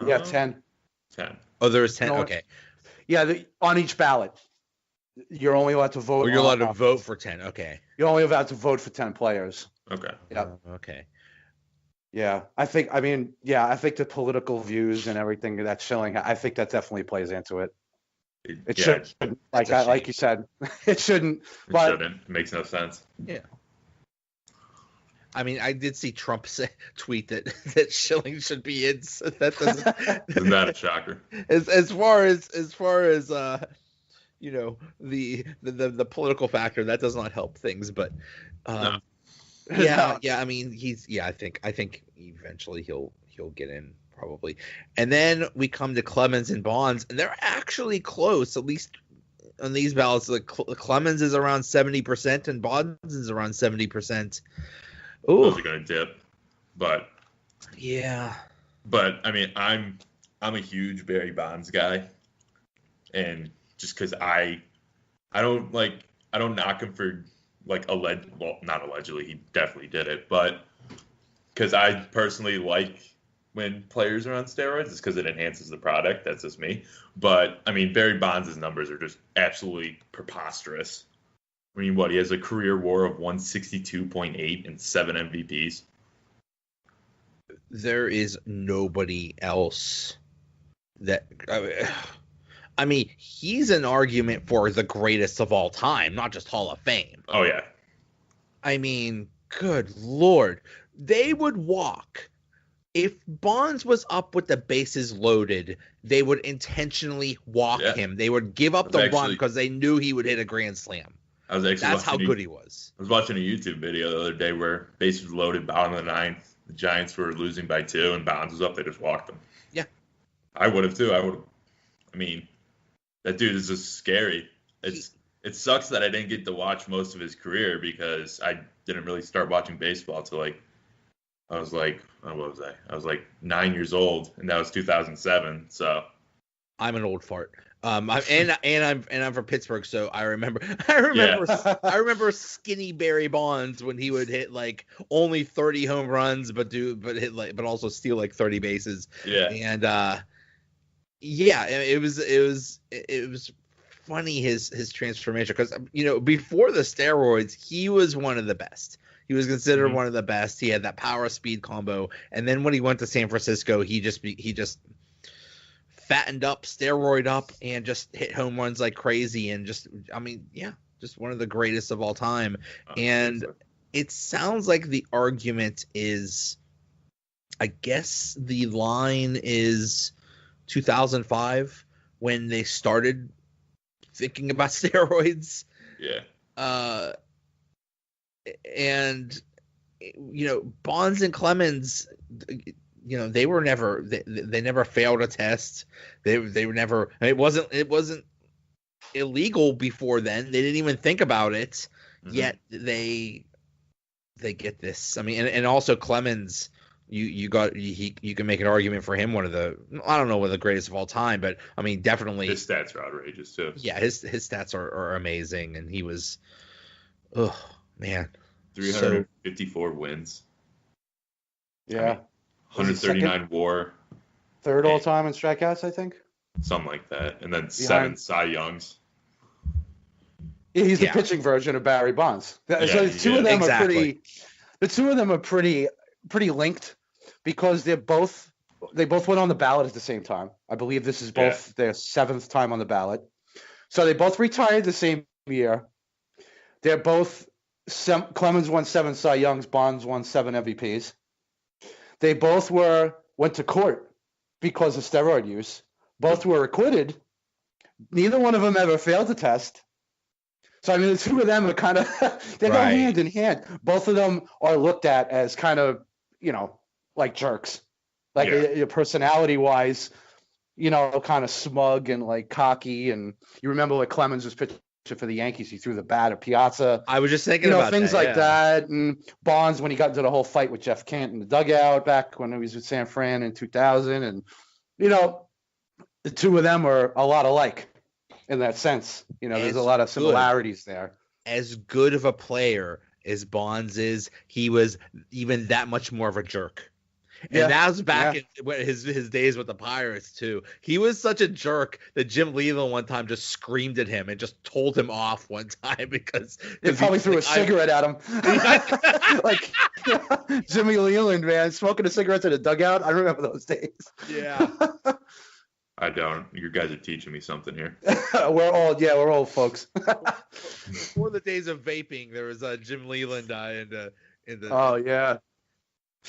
Yeah, 10. 10. Oh, there is 10. No, Okay. Yeah, on each ballot, you're only allowed to vote. Or you're allowed to vote for 10. Okay. You're only allowed to vote for 10 players. Okay. Yeah. Okay. Yeah, I think the political views and everything that's showing, I think that definitely plays into it. It should, like you said, it shouldn't. It shouldn't. It makes no sense. Yeah. I mean, I did see Trump tweet that Schilling should be in. So that doesn't. Isn't that a shocker? As far as the political factor, that does not help things. But No. yeah. I mean, I think eventually he'll get in probably. And then we come to Clemens and Bonds, and they're actually close, at least on these ballots. Like Clemens is around 70%, and Bonds is around 70%. Ooh. Those are going to dip, but yeah. But I mean, I'm a huge Barry Bonds guy, and just because I don't knock him for not allegedly, he definitely did it, but because I personally like when players are on steroids, it's because it enhances the product. That's just me. But I mean, Barry Bonds' numbers are just absolutely preposterous. I mean, he has a career WAR of 162.8 and 7 MVPs. There is nobody else that. I mean, he's an argument for the greatest of all time, not just Hall of Fame. Oh, yeah. I mean, good Lord. They would walk. If Bonds was up with the bases loaded, they would intentionally walk him. They would give up the run because they knew he would hit a grand slam. That's how good he was. I was watching a YouTube video the other day where bases loaded, bottom of the ninth. The Giants were losing by 2, and Bonds was up. They just walked him. Yeah. I would have, too. I mean, that dude is just scary. It sucks that I didn't get to watch most of his career because I didn't really start watching baseball till I was what was I? I was 9 years old, and that was 2007. So I'm an old fart. I'm from Pittsburgh, so I remember skinny Barry Bonds when he would hit only 30 home runs, but also steal 30 bases. Yeah. And it was funny his transformation because before the steroids he was one of the best. He was considered one of the best. He had that power speed combo, and then when he went to San Francisco, he just fattened up, steroid up, and just hit home runs like crazy. And just one of the greatest of all time. And it sounds like the argument is, I guess the line is 2005 when they started thinking about steroids. Yeah. And Bonds and Clemens, they were never they never failed a test. They were never. It wasn't illegal before then. They didn't even think about it. Mm-hmm. Yet they get this. I mean, and also Clemens, you can make an argument for him one of the, I don't know, one of the greatest of all time, but I mean definitely his stats are outrageous too. Yeah, his stats are amazing, and he was, oh man, 354 wins. Yeah. I mean, 139 WAR. Third all time in strikeouts, I think. Something like that, and then 7 Cy Youngs. Yeah, he's the pitching version of Barry Bonds. So the two of them are pretty linked because they both went on the ballot at the same time. I believe this is both their 7th time on the ballot. So they both retired the same year. They're both Clemens won 7 Cy Youngs, Bonds won 7 MVPs. They both went to court because of steroid use. Both were acquitted. Neither one of them ever failed a test. So I mean, the two of them are kind of they go hand in hand. Both of them are looked at as kind of like jerks, personality-wise, kind of smug and cocky. And you remember what Clemens was pitching for the Yankees? He threw the bat at Piazza. I was just thinking about things like that. And Bonds, when he got into the whole fight with Jeff Kent in the dugout back when he was with San Fran in 2000, and the two of them are a lot alike in that sense. There's a lot of similarities there. As good of a player as Bonds is, he was even that much more of a jerk. And that was back in his days with the Pirates too. He was such a jerk that Jim Leland one time just screamed at him and just told him off one time because he probably threw a cigarette at him. Like Jimmy Leland, man, smoking a cigarette in a dugout. I remember those days. Yeah. I don't. You guys are teaching me something here. We're old folks. Before the days of vaping, there was Jim Leland in the. Oh yeah,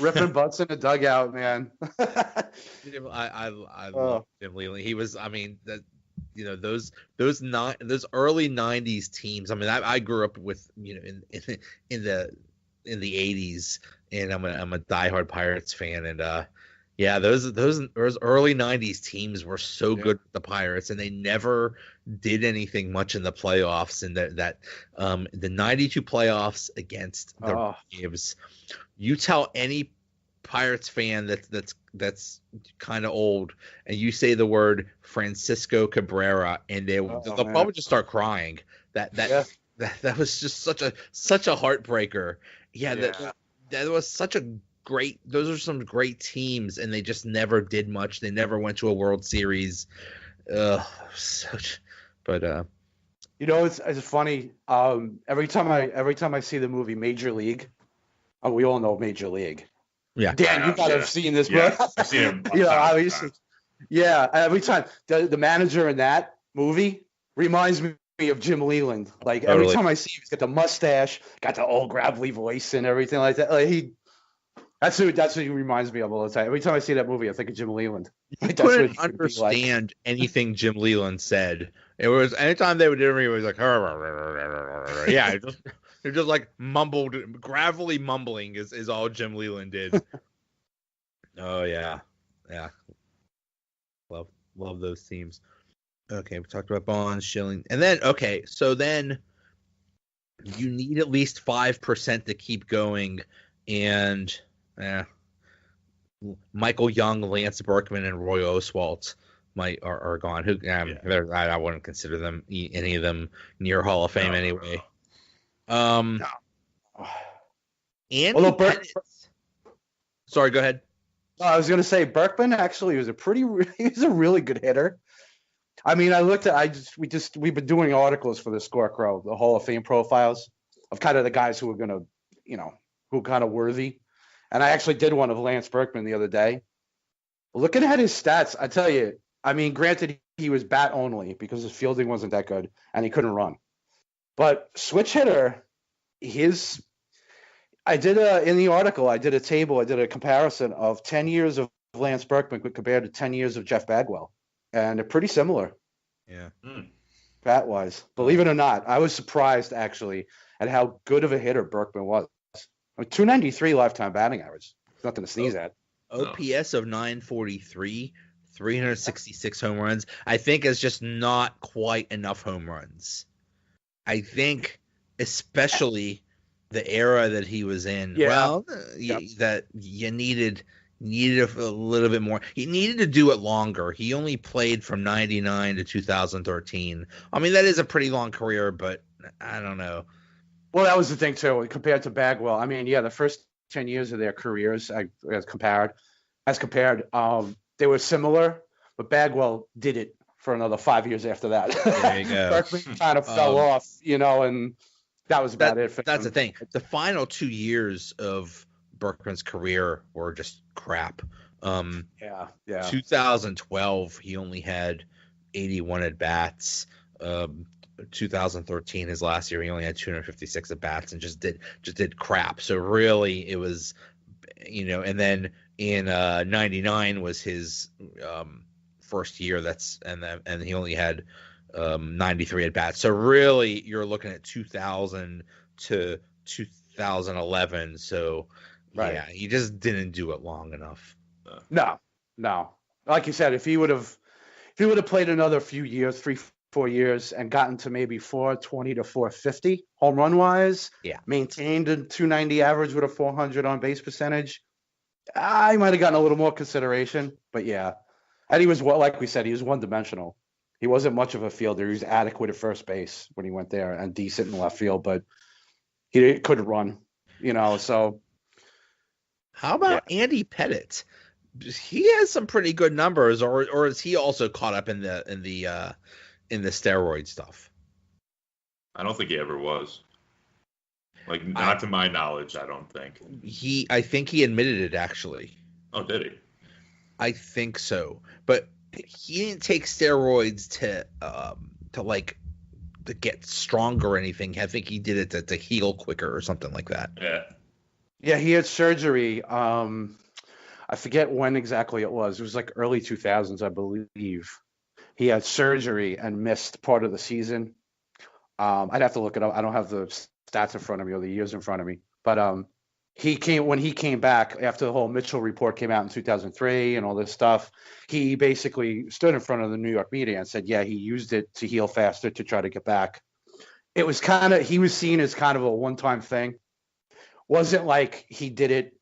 ripping butts in the dugout, man. I love Jim Leland. He was. I mean those early '90s teams. I mean, I grew up with in the '80s, and I'm a diehard Pirates fan, and those early '90s teams were so good with the Pirates, and they never did anything much in the playoffs. And the '92 playoffs against the Braves, you tell any Pirates fan that's kind of old, and you say the word Francisco Cabrera, and they'll probably just start crying. That was just such a heartbreaker. That was such a great. Those are some great teams, and they just never did much. They never went to a World Series. But it's funny. Every time I see the movie Major League, we all know Major League. Yeah, Dan, you gotta have seen this, bro. I've seen him. Obviously. Yeah, every time the manager in that movie reminds me of Jim Leland. Like every time I see him, he's got the mustache, got the old gravelly voice and everything like that. Like that's what he reminds me of all the time. Every time I see that movie, I think of Jim Leland. You couldn't understand anything Jim Leland said. It was anytime they would do it, he was like, yeah, they're just like mumbled, gravelly mumbling is all Jim Leland did. Oh yeah. Love those teams. Okay, we talked about Bonds, Schilling, and then so then you need at least 5% to keep going, and Michael Young, Lance Berkman, and Roy Oswalt are gone. I wouldn't consider them any of them near Hall of Fame anyway. And sorry, go ahead. I was gonna say Berkman actually was he's a really good hitter. I mean, we've been doing articles for the Scorecrow, the Hall of Fame profiles of kind of the guys who are gonna, who are kind of worthy. And I actually did one of Lance Berkman the other day. Looking at his stats, I tell you, I mean, granted he was bat only because his fielding wasn't that good and he couldn't run. But switch hitter, I did in the article, I did a table, I did a comparison of 10 years of Lance Berkman compared to 10 years of Jeff Bagwell. And they're pretty similar. Yeah. Bat-wise. Believe it or not, I was surprised, actually, at how good of a hitter Berkman was. I mean, 293 lifetime batting average. Nothing to sneeze at. OPS of 943, 366 home runs. I think is just not quite enough home runs. I think especially the era that he was in, that you needed a little bit more. He needed to do it longer. He only played from 99 to 2013. I mean, that is a pretty long career, but I don't know. Well, that was the thing, too, compared to Bagwell. I mean, the first 10 years of their careers, as compared, they were similar, but Bagwell did it for another 5 years after that. There you go. Berkman kind of fell off, and that was about it for That's him. the thing. The final 2 years of Berkman's career were just crap. 2012, he only had 81 at bats. 2013, his last year, he only had 256 at bats and just did crap. So really, it was, and then in 99 was his first year. And he only had 93 at bats. So really, you're looking at 2000 to 2011. So right. Yeah, he just didn't do it long enough. No. Like you said, if he would have played another few years, 3-4 years, and gotten to maybe 420 to 450 home run wise, maintained a 290 average with a 400 on base percentage, I might have gotten a little more consideration. But yeah, and he was, like we said, he was one dimensional. He wasn't much of a fielder. He was adequate at first base when he went there and decent in left field, but he couldn't run. So How about Andy Pettitte? He has some pretty good numbers, or is he also caught up in the steroid stuff? I don't think he ever was. Like, not to my knowledge, I don't think. I think he admitted it, actually. Oh, did he? I think so. But he didn't take steroids to get stronger or anything. I think he did it to heal quicker or something like that. Yeah. Yeah, he had surgery. I forget when exactly it was. It was like early 2000s, I believe. He had surgery and missed part of the season. I'd have to look it up. I don't have the stats in front of me or the years in front of me. But when he came back after the whole Mitchell report came out in 2003 and all this stuff, he basically stood in front of the New York media and said, yeah, he used it to heal faster to try to get back. It was he was seen as kind of a one-time thing. Wasn't like he did it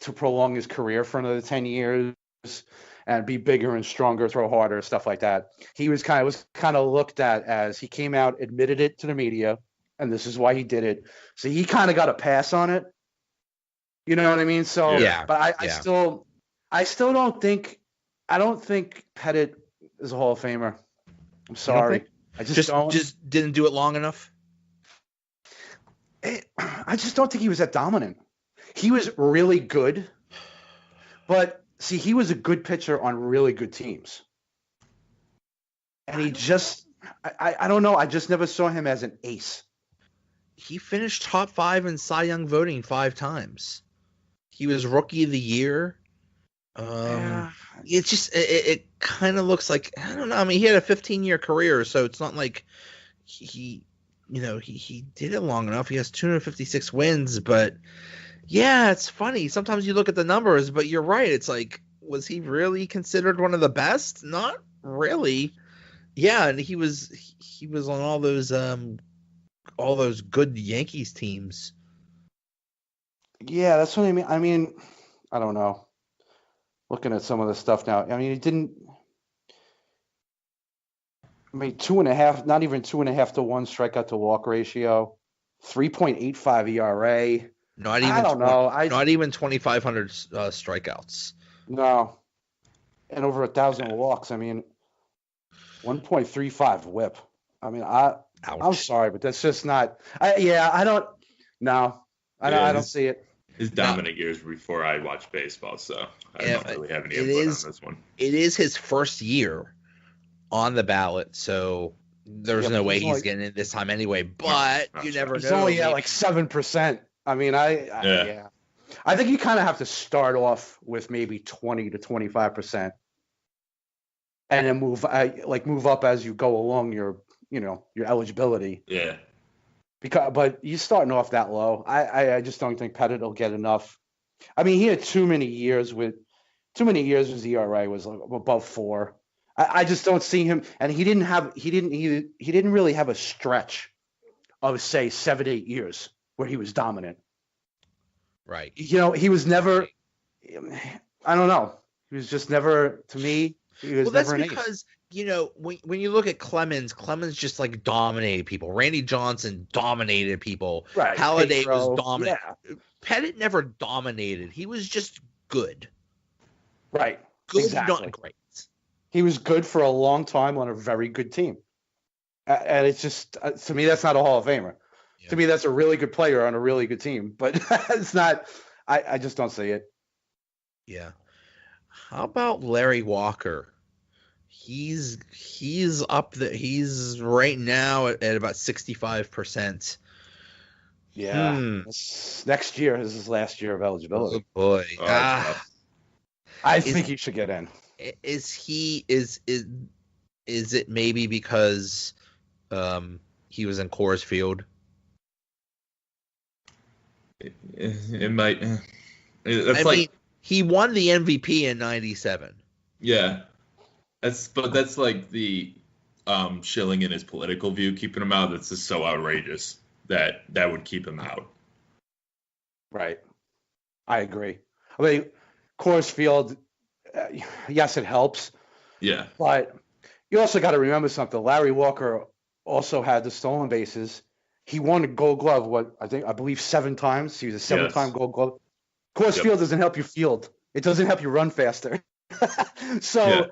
to prolong his career for another 10 years and be bigger and stronger, throw harder, stuff like that. He was kind of looked at as he came out, admitted it to the media, and this is why he did it. So he kind of got a pass on it. You know what I mean? So, yeah. But I still don't think Pettitte is a Hall of Famer. I'm sorry. I just didn't do it long enough. I just don't think he was that dominant. He was really good, but see, he was a good pitcher on really good teams. And he just, I don't know. I just never saw him as an ace. He finished top 5 in Cy Young voting 5 times. He was Rookie of the Year. It's just, it kind of looks like, I don't know. I mean, he had a 15-year career, so it's not like he did it long enough. He has 256 wins, but yeah, it's funny. Sometimes you look at the numbers, but you're right. It's like, was he really considered one of the best? Not really. Yeah, and he was on all those good Yankees teams. Yeah, that's what I mean. I mean, I don't know. Looking at some of the stuff now, I mean, he didn't. I mean, 2.5, not even 2.5 to 1 strikeout to walk ratio, 3.85 ERA. Not even. I don't know. Not even 2,500 strikeouts. No, and over 1,000 walks. I mean, 1.35 WHIP. I mean, I'm sorry, but that's just not. I don't. No, I don't see it. His dominant years before I watched baseball, so I don't really have any input on this one. It is his first year on the ballot, so there's no way he's getting in this time anyway. But you never know. He's only at like 7%. I mean, I think you kind of have to start off with maybe 20 to 25%, and then move up as you go along your eligibility. Yeah. But you're starting off that low. I just don't think Pettitte will get enough. I mean, he had too many years his ERA was above 4. I just don't see him, and he didn't really have a stretch of, say, 7-8 years where he was dominant. Right. He was never. I don't know. He was just never, to me. He was never an ace. That's because when you look at Clemens just like dominated people. Randy Johnson dominated people. Right. Halladay was dominant. Yeah. Pettitte never dominated. He was just good. Right. Good, exactly. Not great. He was good for a long time on a very good team. And it's just, to me, that's not a Hall of Famer. Yeah. To me, that's a really good player on a really good team. But it's not, I just don't see it. Yeah. How about Larry Walker? He's up there. He's right now at about 65%. Yeah. Next year is his last year of eligibility. Oh boy. I think he should get in. Is it maybe because he was in Coors Field? It might. I mean, he won the MVP in '97. Yeah, that's like the shilling in his political view, keeping him out. That's just so outrageous that would keep him out. Right, I agree. I mean, Coors Field. Yes, it helps. Yeah. But you also got to remember something. Larry Walker also had the stolen bases. He won a Gold Glove, I believe 7 times. He was a 7-time Gold Glove. Coors Field doesn't help you field. It doesn't help you run faster. So